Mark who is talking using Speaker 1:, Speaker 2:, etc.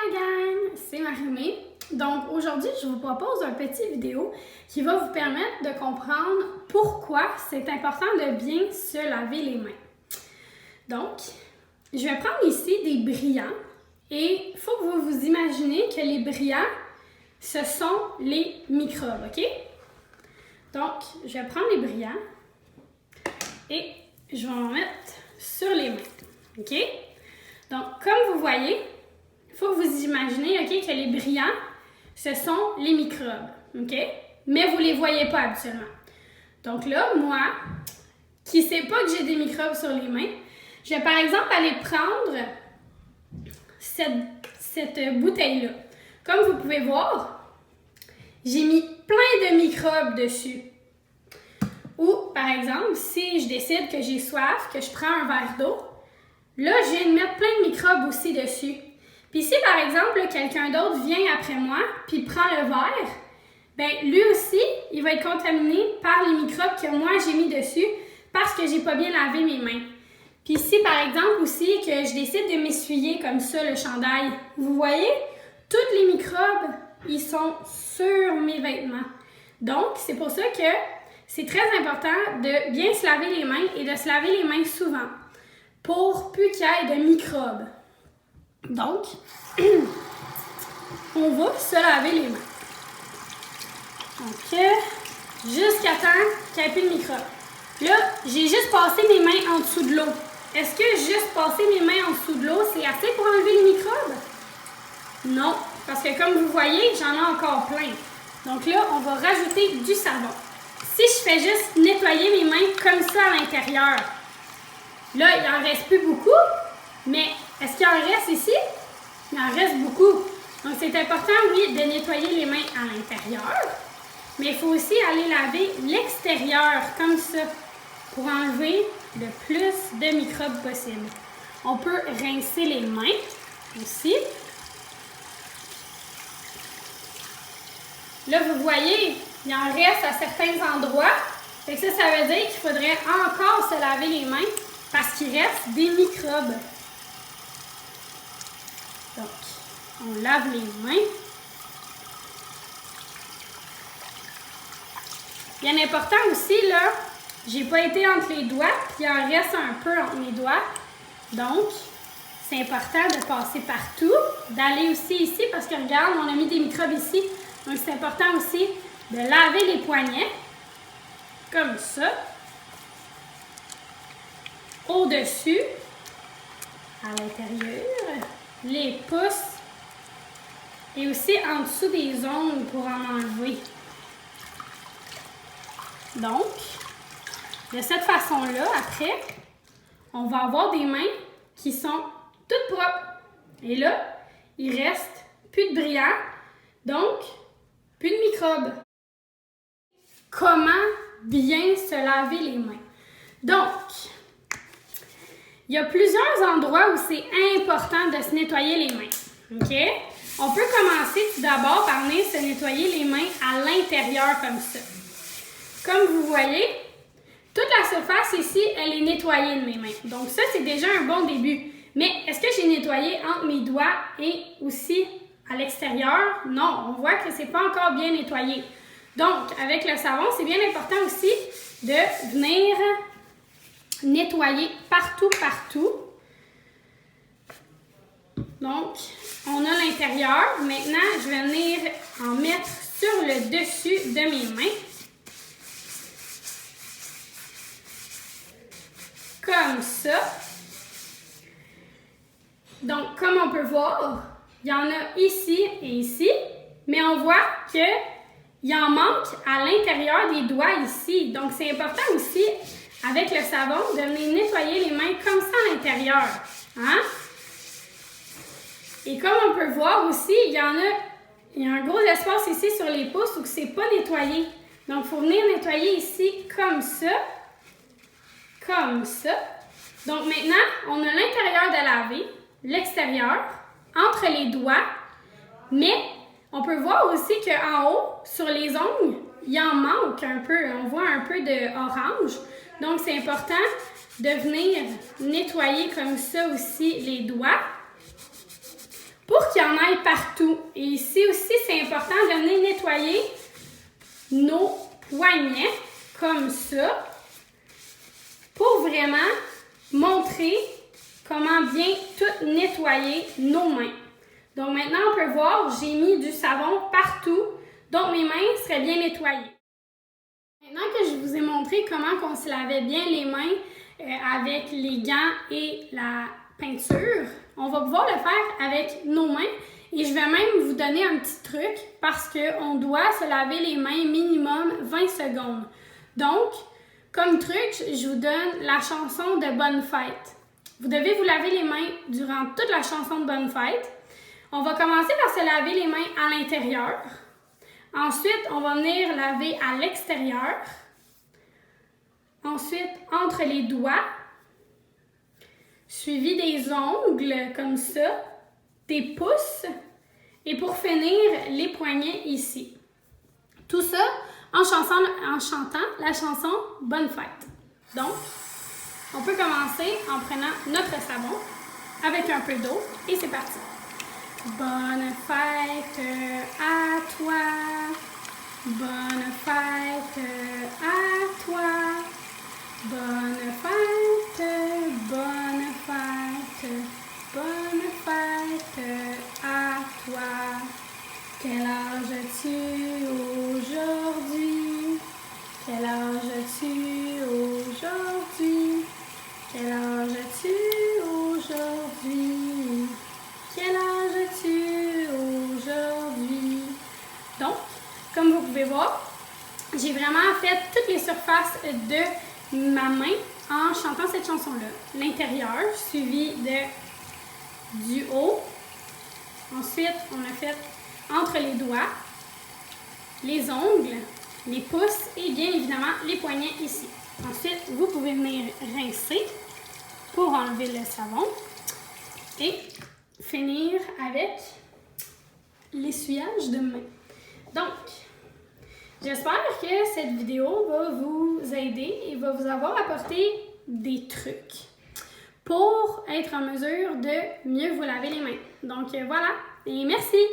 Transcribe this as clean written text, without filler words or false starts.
Speaker 1: la gang, c'est Marie-Mé. Donc aujourd'hui, je vous propose une petite vidéo qui va vous permettre de comprendre pourquoi c'est important de bien se laver les mains. Donc, je vais prendre ici des brillants et il faut que vous vous imaginez que les brillants, ce sont les microbes, ok? Donc, je vais prendre les brillants et je vais en mettre sur les mains, ok? Donc, comme vous voyez, il faut que vous imaginez, ok, que les brillants, ce sont les microbes, ok? Mais vous ne les voyez pas habituellement. Donc là, moi, qui ne sais pas que j'ai des microbes sur les mains, je vais par exemple aller prendre cette bouteille-là. Comme vous pouvez voir, j'ai mis plein de microbes dessus. Ou, par exemple, si je décide que j'ai soif, que je prends un verre d'eau, là, je viens de mettre plein de microbes aussi dessus. Puis si, par exemple, quelqu'un d'autre vient après moi, puis prend le verre, bien, lui aussi, il va être contaminé par les microbes que moi, j'ai mis dessus parce que j'ai pas bien lavé mes mains. Puis si, par exemple, aussi, que je décide de m'essuyer comme ça, le chandail, vous voyez, tous les microbes, ils sont sur mes vêtements. Donc, c'est pour ça que c'est très important de bien se laver les mains et de se laver les mains souvent pour plus qu'il y ait de microbes. Donc, on va se laver les mains. Donc, jusqu'à temps qu'il n'y ait plus de microbes. Là, j'ai juste passé mes mains en dessous de l'eau. Est-ce que juste passer mes mains en dessous de l'eau, c'est assez pour enlever les microbes? Non, parce que comme vous voyez, j'en ai encore plein. Donc là, on va rajouter du savon. Si je fais juste nettoyer mes mains comme ça à l'intérieur, là, il n'en reste plus beaucoup, mais est-ce qu'il en reste ici? Il en reste beaucoup. Donc, c'est important, oui, de nettoyer les mains à l'intérieur, mais il faut aussi aller laver l'extérieur, comme ça, pour enlever le plus de microbes possible. On peut rincer les mains aussi. Là, vous voyez, il en reste à certains endroits. Fait que ça veut dire qu'il faudrait encore se laver les mains parce qu'il reste des microbes. Donc, on lave les mains. Bien important aussi, là, j'ai pas été entre les doigts, puis il en reste un peu entre mes doigts. Donc, c'est important de passer partout, d'aller aussi ici, parce que regarde, on a mis des microbes ici. Donc, c'est important aussi de laver les poignets, comme ça, au-dessus, à l'intérieur, les pouces, et aussi en dessous des ongles pour en enlever. Donc, de cette façon-là, après, on va avoir des mains qui sont toutes propres. Et là, il reste plus de brillant, donc plus de microbes. Comment bien se laver les mains? Donc, il y a plusieurs endroits où c'est important de se nettoyer les mains. OK? On peut commencer tout d'abord par venir se nettoyer les mains à l'intérieur comme ça. Comme vous voyez, toute la surface ici, elle est nettoyée de mes mains. Donc ça, c'est déjà un bon début. Mais est-ce que j'ai nettoyé entre mes doigts et aussi à l'extérieur? Non, on voit que c'est pas encore bien nettoyé. Donc, avec le savon, c'est bien important aussi de venir nettoyer partout. Donc, on a l'intérieur. Maintenant, je vais venir en mettre sur le dessus de mes mains. Comme ça. Donc, comme on peut voir, il y en a ici et ici, mais on voit qu'il en manque à l'intérieur des doigts ici. Donc, c'est important aussi, avec le savon, de venir nettoyer les mains comme ça à l'intérieur. Hein? Et comme on peut voir aussi, il y a un gros espace ici sur les pouces où ce n'est pas nettoyé. Donc, il faut venir nettoyer ici comme ça. Comme ça. Donc maintenant, on a l'intérieur de laver, l'extérieur, entre les doigts, mais on peut voir aussi qu'en haut, sur les ongles, il en manque un peu. On voit un peu d'orange. Donc c'est important de venir nettoyer comme ça aussi les doigts pour qu'il y en aille partout. Et ici aussi, c'est important de venir nettoyer nos poignets comme ça pour vraiment montrer comment bien tout nettoyer nos mains. Donc maintenant, on peut voir, j'ai mis du savon partout, donc mes mains seraient bien nettoyées. Maintenant que je vous ai montré comment on se lavait bien les mains avec les gants et la peinture, on va pouvoir le faire avec nos mains et je vais même vous donner un petit truc parce qu'on doit se laver les mains minimum 20 secondes. Donc, comme truc, je vous donne la chanson de Bonne Fête. Vous devez vous laver les mains durant toute la chanson de Bonne Fête. On va commencer par se laver les mains à l'intérieur. Ensuite, on va venir laver à l'extérieur. Ensuite, entre les doigts. Suivi des ongles, comme ça. Des pouces. Et pour finir, les poignets ici. Tout ça en chantant la chanson Bonne Fête. Donc, on peut commencer en prenant notre savon avec un peu d'eau et c'est parti. Bonne fête à toi, bonne fête à toi, bonne fête, bonne fête, bonne fête à toi. Quel âge as-tu aujourd'hui? Quel âge as-tu aujourd'hui? Quel âge as-tu aujourd'hui? Quel âge as-tu aujourd'hui? Donc, comme vous pouvez voir, j'ai vraiment fait toutes les surfaces de ma main en chantant cette chanson-là. L'intérieur, suivi du haut. Ensuite, on a fait entre les doigts, les ongles, les pouces et bien évidemment les poignets ici. Ensuite, vous pouvez venir rincer pour enlever le savon et finir avec l'essuyage de main. Donc, j'espère que cette vidéo va vous aider et va vous avoir apporté des trucs pour être en mesure de mieux vous laver les mains. Donc voilà, et merci!